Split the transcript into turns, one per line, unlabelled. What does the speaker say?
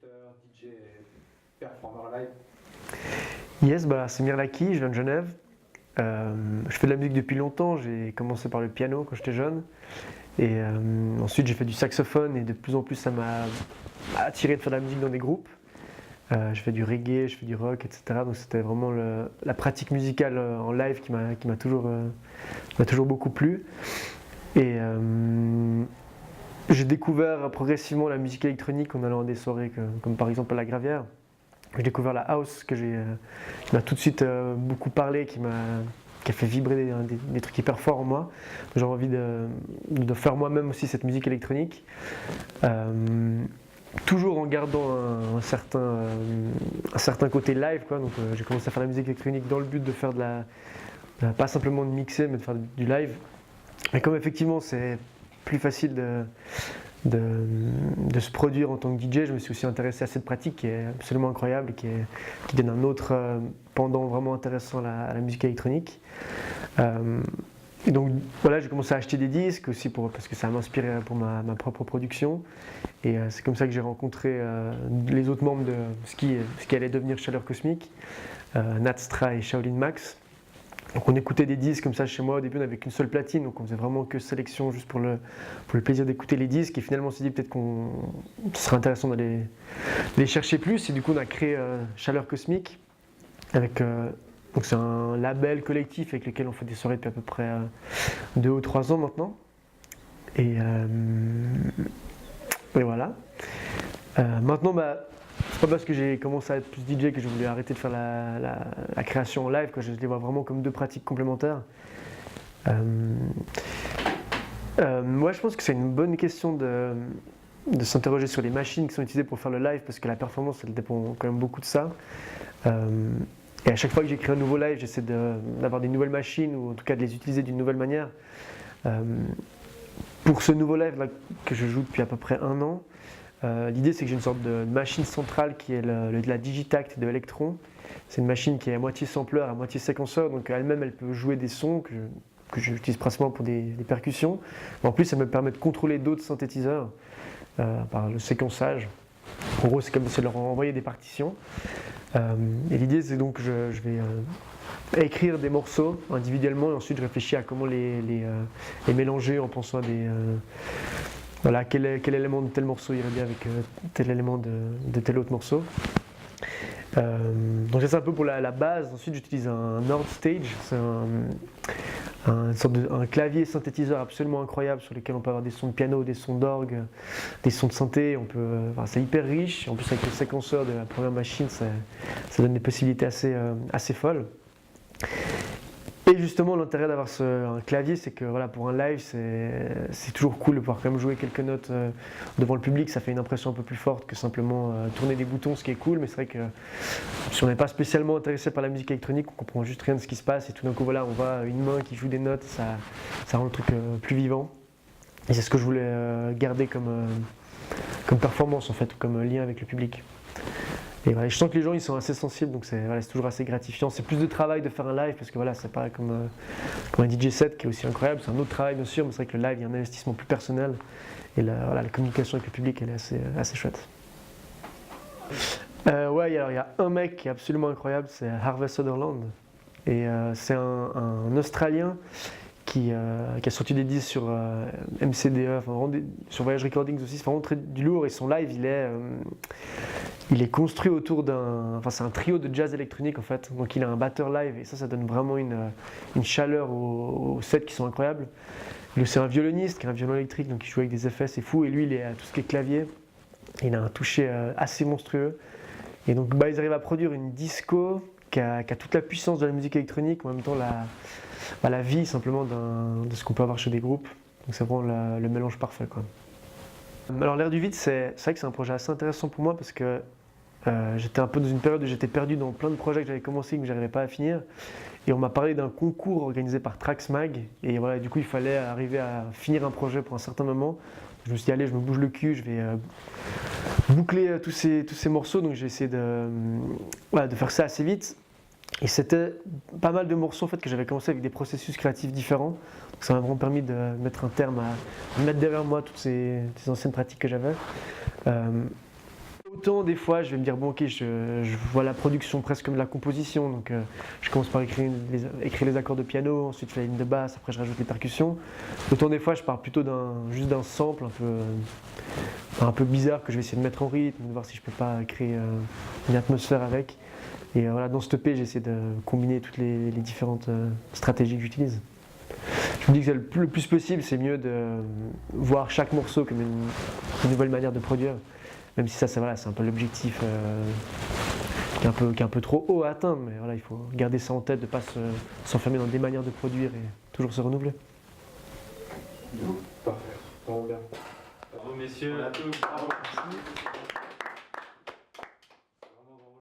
producteur, DJ et performeur live.
Yes, c'est Mirlaki, je viens de Genève. Je fais de la musique depuis longtemps, j'ai commencé par le piano quand j'étais jeune. Et ensuite j'ai fait du saxophone et de plus en plus ça m'a attiré de faire de la musique dans des groupes. Je fais du reggae, je fais du rock, etc. Donc c'était vraiment la pratique musicale en live qui m'a toujours beaucoup plu. Et j'ai découvert progressivement la musique électronique en allant à des soirées comme par exemple à la Gravière. J'ai découvert la house qui m'a tout de suite beaucoup parlé, qui a fait vibrer des trucs hyper forts en moi. J'ai envie de faire moi-même aussi cette musique électronique. Toujours en gardant un certain côté live, quoi. Donc j'ai commencé à faire de la musique électronique dans le but de faire pas simplement de mixer, mais de faire du live. Et comme effectivement c'est plus facile de se produire en tant que DJ, je me suis aussi intéressé à cette pratique qui est absolument incroyable et qui donne un autre pendant vraiment intéressant à la musique électronique. Et donc voilà, j'ai commencé à acheter des disques aussi parce que ça m'a inspiré pour ma propre production. Et c'est comme ça que j'ai rencontré les autres membres de ce qui allait devenir Chaleur Cosmique, Nat Stra et Shaolin Max. Donc on écoutait des disques comme ça chez moi. Au début on n'avait qu'une seule platine, donc on faisait vraiment que sélection juste pour le plaisir d'écouter les disques. Et finalement on s'est dit peut-être ce serait intéressant d'aller les chercher plus. Et du coup on a créé Chaleur Cosmique donc c'est un label collectif avec lequel on fait des soirées depuis à peu près 2 ou 3 ans maintenant. Et voilà. Maintenant, c'est pas parce que j'ai commencé à être plus DJ que je voulais arrêter de faire la création en live, quoi. Je les vois vraiment comme deux pratiques complémentaires. Moi, je pense que c'est une bonne question de s'interroger sur les machines qui sont utilisées pour faire le live, parce que la performance, elle dépend quand même beaucoup de ça. Et à chaque fois que j'écris un nouveau live, j'essaie d'avoir des nouvelles machines, ou en tout cas de les utiliser d'une nouvelle manière. Pour ce nouveau live là, que je joue depuis à peu près 1 an, l'idée c'est que j'ai une sorte de machine centrale qui est de la Digitact de Electron. C'est une machine qui est à moitié sampleur, à moitié séquenceur, donc elle-même elle peut jouer des sons que j'utilise principalement pour des percussions. Mais en plus elle me permet de contrôler d'autres synthétiseurs par le séquençage. En gros c'est comme si je leur envoyais des partitions. Et l'idée c'est donc que je vais écrire des morceaux individuellement et ensuite je réfléchis à comment les mélanger en pensant à voilà, quel élément de tel morceau irait bien avec tel élément de tel autre morceau. Donc c'est ça un peu pour la base. Ensuite j'utilise un Nord Stage, c'est un clavier synthétiseur absolument incroyable sur lequel on peut avoir des sons de piano, des sons d'orgue, des sons de synthé. C'est hyper riche. En plus avec le séquenceur de la première machine, ça donne des possibilités assez folles. Et justement l'intérêt d'avoir un clavier, c'est que voilà, pour un live c'est toujours cool de pouvoir quand même jouer quelques notes devant le public. Ça fait une impression un peu plus forte que simplement tourner des boutons, ce qui est cool, mais c'est vrai que si on n'est pas spécialement intéressé par la musique électronique, on comprend juste rien de ce qui se passe et tout d'un coup voilà, on voit une main qui joue des notes, ça rend le truc plus vivant. Et c'est ce que je voulais garder comme performance en fait, comme lien avec le public. Et voilà, je sens que les gens ils sont assez sensibles, donc c'est toujours assez gratifiant. C'est plus de travail de faire un live parce que voilà, c'est pas comme un DJ set qui est aussi incroyable, c'est un autre travail bien sûr, mais c'est vrai que le live il y a un investissement plus personnel et la communication avec le public elle est assez chouette. Ouais, alors il y a un mec qui est absolument incroyable, c'est Harvey Sutherland. Et c'est un Australien qui a sorti des disques sur MCDE, sur Voyage Recordings aussi, c'est vraiment du lourd et son live il est construit autour c'est un trio de jazz électronique en fait, donc il a un batteur live et ça donne vraiment une chaleur aux sets qui sont incroyables. C'est un violoniste qui a un violon électrique, donc il joue avec des effets, c'est fou, et lui il est à tout ce qui est clavier, il a un toucher assez monstrueux. Et donc ils arrivent à produire une disco qui a toute la puissance de la musique électronique, en même temps la vie simplement de ce qu'on peut avoir chez des groupes. Donc c'est vraiment le mélange parfait, quoi. Alors l'Air du Vide, c'est vrai que c'est un projet assez intéressant pour moi parce que j'étais un peu dans une période où j'étais perdu dans plein de projets que j'avais commencé et que je n'arrivais pas à finir. Et on m'a parlé d'un concours organisé par Traxmag. Et voilà, du coup, il fallait arriver à finir un projet pour un certain moment. Je me suis dit, allez, je me bouge le cul, je vais boucler tous ces morceaux. Donc j'ai essayé de faire ça assez vite. Et c'était pas mal de morceaux en fait, que j'avais commencé avec des processus créatifs différents. Donc ça m'a vraiment permis de mettre un terme à mettre derrière moi toutes ces anciennes pratiques que j'avais. autant des fois je vais me dire bon ok je vois la production presque comme de la composition, donc je commence par écrire les accords de piano, ensuite je fais la ligne de basse, après je rajoute les percussions. Autant des fois je pars plutôt juste d'un sample un peu bizarre que je vais essayer de mettre en rythme, de voir si je peux pas créer une atmosphère avec. Et voilà, dans ce EP j'essaie de combiner toutes les différentes stratégies que j'utilise. Je me dis que le plus possible, c'est mieux de voir chaque morceau comme une nouvelle manière de produire. Même si voilà, c'est un peu l'objectif qui est un peu trop haut à atteindre. Mais voilà, il faut garder ça en tête, de ne pas s'enfermer dans des manières de produire et toujours se renouveler.
Parfait. Bon, bien.
Bravo messieurs.
Bravo.